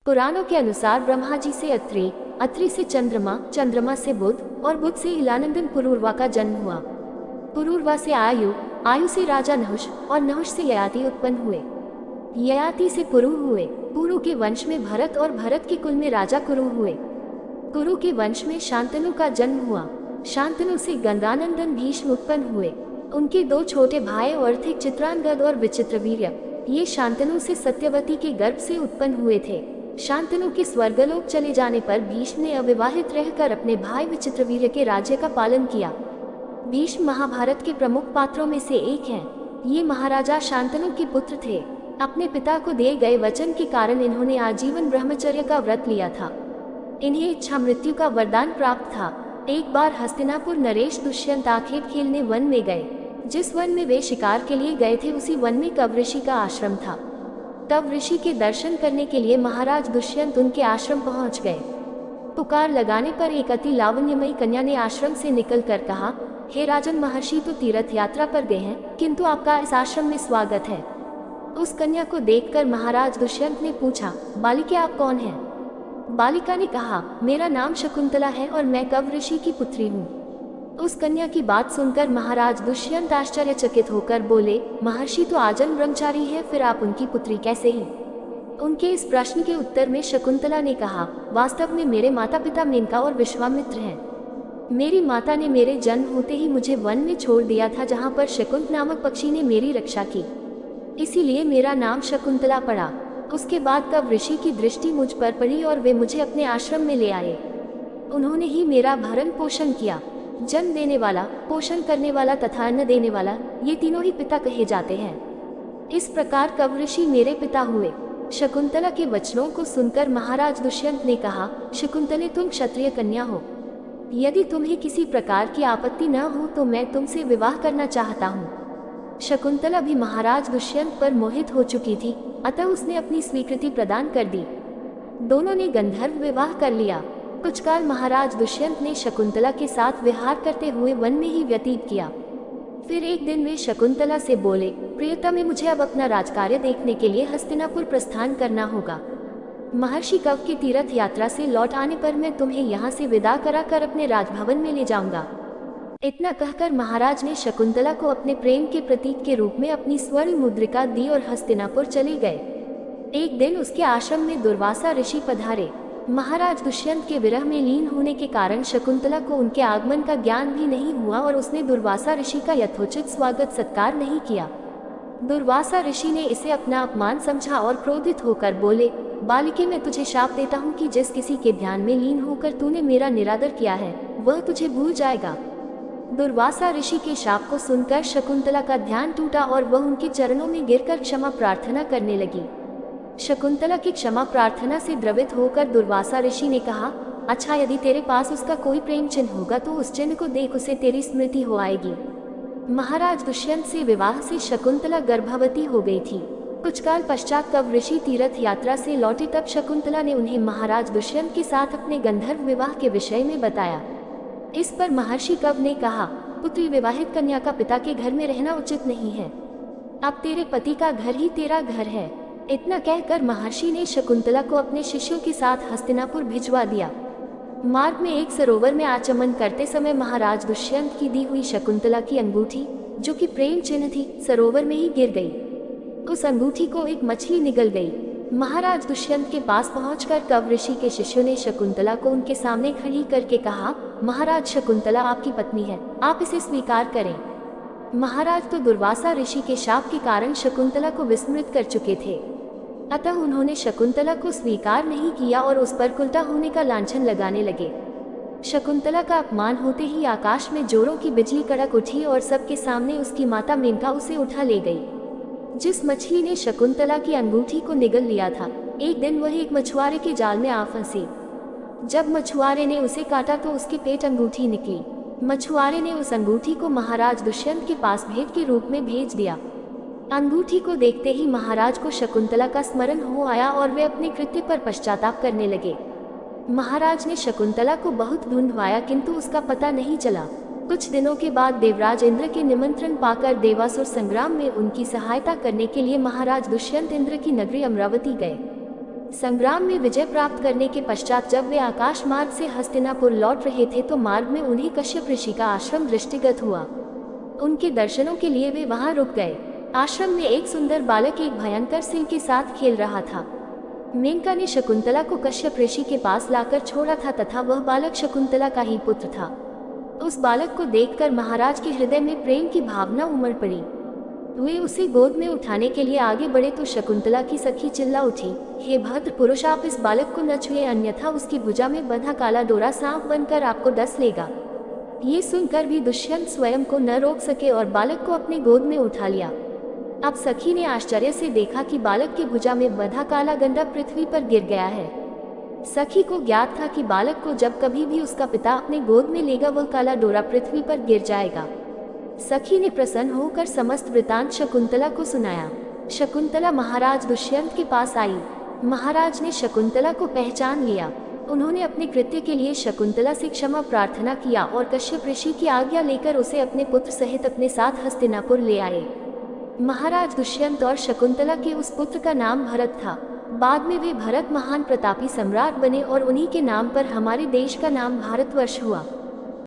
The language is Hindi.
पुराणों के अनुसार ब्रह्मा जी से अत्रि, अत्रि से चंद्रमा, चंद्रमा से बुध और बुध से इलानंदन पुरूरवा का जन्म हुआ। पुरूरवा से आयु, आयु से राजा नहुष और नहुष से ययाति उत्पन्न हुए। ययाति से पुरु हुए। पुरु के वंश में भरत और भरत के कुल में राजा कुरु हुए। कुरु के वंश में शांतनु का जन्म हुआ। शांतनु से गंगानंदन भीष्म उत्पन्न हुए। उनके दो छोटे भाई और थे चित्रांगद और विचित्रवीर्य। ये शांतनु से सत्यवती के गर्भ से उत्पन्न हुए थे। शांतनु के स्वर्गलोक चले जाने पर भीष्म ने अविवाहित रहकर अपने भाई विचित्रवीर्य के राज्य का पालन किया। भीष्म महाभारत के प्रमुख पात्रों में से एक हैं। ये महाराजा शांतनु के पुत्र थे। अपने पिता को दिए गए वचन के कारण इन्होंने आजीवन ब्रह्मचर्य का व्रत लिया था। इन्हें इच्छा मृत्यु का वरदान प्राप्त था। एक बार हस्तिनापुर नरेश दुष्यंत आखेट खेलने वन में गए। जिस वन में वे शिकार के लिए गए थे उसी वन में कव ऋषि का आश्रम था। तब ऋषि के दर्शन करने के लिए महाराज दुष्यंत उनके आश्रम पहुंच गए। पुकार लगाने पर एक अति लावण्यमयी कन्या ने आश्रम से निकलकर कहा, हे राजन, महर्षि तो तीर्थ यात्रा पर गए हैं, किंतु आपका इस आश्रम में स्वागत है। उस कन्या को देखकर महाराज दुष्यंत ने पूछा, बालिका आप कौन हैं? बालिका ने कहा, मेरा नाम शकुंतला है और मैं कव ऋषि की पुत्री हूँ। उस कन्या की बात सुनकर महाराज दुष्यंत आश्चर्यचकित होकर बोले, महर्षि तो आजन्म ब्रह्मचारी है, फिर आप उनकी पुत्री कैसे हैं? उनके इस प्रश्न के उत्तर में शकुंतला ने कहा, वास्तव में मेरे माता पिता मेनका और विश्वामित्र हैं। मेरी माता ने मेरे जन्म होते ही मुझे वन में छोड़ दिया था, जहाँ पर शकुंत नामक पक्षी ने मेरी रक्षा की, इसीलिए मेरा नाम शकुंतला पड़ा। उसके बाद कव ऋषि की दृष्टि मुझ पर पड़ी और वे मुझे अपने आश्रम में ले आए। उन्होंने ही मेरा भरण पोषण किया। जन्म देने वाला, पोषण करने वाला तथा अन्न देने वाला, ये तीनों ही पिता कहे जाते हैं। इस प्रकार कव ऋषि मेरे पिता हुए। शकुंतला के वचनों को सुनकर महाराज दुष्यंत ने कहा, शकुंतले, तुम क्षत्रिय कन्या हो। यदि तुम्हें किसी प्रकार की आपत्ति न हो तो मैं तुमसे विवाह करना चाहता हूँ। शकुंतला भी महाराज दुष्यंत पर मोहित हो चुकी थी, अतः उसने अपनी स्वीकृति प्रदान कर दी। दोनों ने गंधर्व विवाह कर लिया। कुछ काल महाराज दुष्यंत ने शकुंतला के साथ विहार करते हुए वन में ही व्यतीत किया। फिर एक दिन वे शकुंतला से बोले, प्रियतमे, मुझे अब अपना राजकार्य देखने के लिए हस्तिनापुर प्रस्थान करना होगा। महर्षि कव की तीर्थ यात्रा से लौट आने पर मैं तुम्हें यहाँ से विदा कराकर अपने राजभवन में ले जाऊंगा। इतना कहकर महाराज ने शकुंतला को अपने प्रेम के प्रतीक के रूप में अपनी स्वर्ण मुद्रिका दी और हस्तिनापुर चले गए। एक दिन उसके आश्रम में दुर्वासा ऋषि पधारे। महाराज दुष्यंत के विरह में लीन होने के कारण शकुंतला को उनके आगमन का ज्ञान भी नहीं हुआ और उसने दुर्वासा ऋषि का यथोचित स्वागत सत्कार नहीं किया। दुर्वासा ऋषि ने इसे अपना अपमान समझा और क्रोधित होकर बोले, बालिके, मैं तुझे शाप देता हूँ कि जिस किसी के ध्यान में लीन होकर तूने मेरा निरादर किया है वह तुझे भूल जाएगा। दुर्वासा ऋषि के शाप को सुनकर शकुंतला का ध्यान टूटा और वह उनके चरणों में गिरकर क्षमा प्रार्थना करने लगी। शकुंतला की क्षमा प्रार्थना से द्रवित होकर दुर्वासा ऋषि ने कहा, अच्छा, यदि तेरे पास उसका कोई प्रेम चिन्ह होगा तो उस चिन्ह को देख, उसे तेरी स्मृति हो आएगी। महाराज दुष्यंत से विवाह से शकुंतला गर्भवती हो गई थी। कुछ काल पश्चात कव ऋषि तीर्थ यात्रा से लौटे तब शकुंतला ने उन्हें महाराज दुष्यंत के साथ अपने गंधर्व विवाह के विषय में बताया। इस पर महर्षि कव ने कहा, पुत्री, विवाहित कन्या का पिता के घर में रहना उचित नहीं है। अब तेरे पति का घर ही तेरा घर है। इतना कहकर महर्षि ने शकुंतला को अपने शिष्यों के साथ हस्तिनापुर भिजवा दिया। मार्ग में एक सरोवर में आचमन करते समय महाराज दुष्यंत की दी हुई शकुंतला की अंगूठी, जो कि प्रेम चिन्ह थी, सरोवर में ही गिर गई। उस अंगूठी को एक मछली निगल गई। महाराज दुष्यंत के पास पहुंचकर कव ऋषि के शिष्यों ने शकुंतला को उनके सामने खड़ी करके कहा, महाराज, शकुंतला आपकी पत्नी है, आप इसे स्वीकार करें। महाराज तो दुर्वासा ऋषि के शाप के कारण शकुंतला को विस्मृत कर चुके थे, अतः उन्होंने शकुंतला को स्वीकार नहीं किया और उस पर कुलटा होने का लांछन लगाने लगे। शकुंतला का अपमान होते ही आकाश में जोरों की बिजली कड़क उठी और सबके सामने उसकी माता मेनका उसे उठा ले गई। जिस मछली ने शकुंतला की अंगूठी को निगल लिया था, एक दिन वह एक मछुआरे के जाल में आ फंसी। जब मछुआरे ने उसे काटा तो उसके पेट अंगूठी निकली। मछुआरे ने उस अंगूठी को महाराज दुष्यंत के पास भेंट के रूप में भेज दिया। अंगूठी को देखते ही महाराज को शकुंतला का स्मरण हो आया और वे अपने कृत्य पर पश्चाताप करने लगे। महाराज ने शकुंतला को बहुत ढूंढवाया किंतु उसका पता नहीं चला। कुछ दिनों के बाद देवराज इंद्र के निमंत्रण पाकर देवासुर संग्राम में उनकी सहायता करने के लिए महाराज दुष्यंत इंद्र की नगरी अमरावती गए। संग्राम में विजय प्राप्त करने के पश्चात जब वे आकाश मार्ग से हस्तिनापुर लौट रहे थे तो मार्ग में उन्हें कश्यप ऋषि का आश्रम दृष्टिगत हुआ। उनके दर्शनों के लिए वे वहां रुक गए। आश्रम में एक सुंदर बालक एक भयंकर सिंह के साथ खेल रहा था। मेनका ने शकुंतला को कश्यप ऋषि के पास लाकर छोड़ा था तथा वह बालक शकुंतला का ही पुत्र था। उस बालक को देखकर महाराज के हृदय में प्रेम की भावना उमड़ पड़ी। वे उसे गोद में उठाने के लिए आगे बढ़े तो शकुंतला की सखी चिल्ला उठी, हे भद्र पुरुष, आप इस बालक को न छुए, अन्यथा उसकी भुजा में बंधा काला डोरा सांप बनकर आपको डस लेगा। ये सुनकर भी दुष्यंत स्वयं को न रोक सके और बालक को अपने गोद में उठा लिया। अब सखी ने आश्चर्य से देखा कि बालक की भुजा में बंधा काला गंडा पृथ्वी पर गिर गया है। सखी को ज्ञात था कि बालक को जब कभी भी उसका पिता अपने गोद में लेगा वह काला डोरा पृथ्वी पर गिर जाएगा। सखी ने प्रसन्न होकर समस्त वृतांत शकुंतला को सुनाया। शकुंतला महाराज दुष्यंत के पास आई। महाराज ने शकुंतला को पहचान लिया। उन्होंने अपने कृत्य के लिए शकुंतला से क्षमा प्रार्थना किया और कश्यप ऋषि की आज्ञा लेकर उसे अपने पुत्र सहित अपने साथ हस्तिनापुर ले आए। महाराज दुष्यंत और शकुंतला के उस पुत्र का नाम भरत था। बाद में वे भरत महान प्रतापी सम्राट बने और उन्हीं के नाम पर हमारे देश का नाम भारतवर्ष हुआ।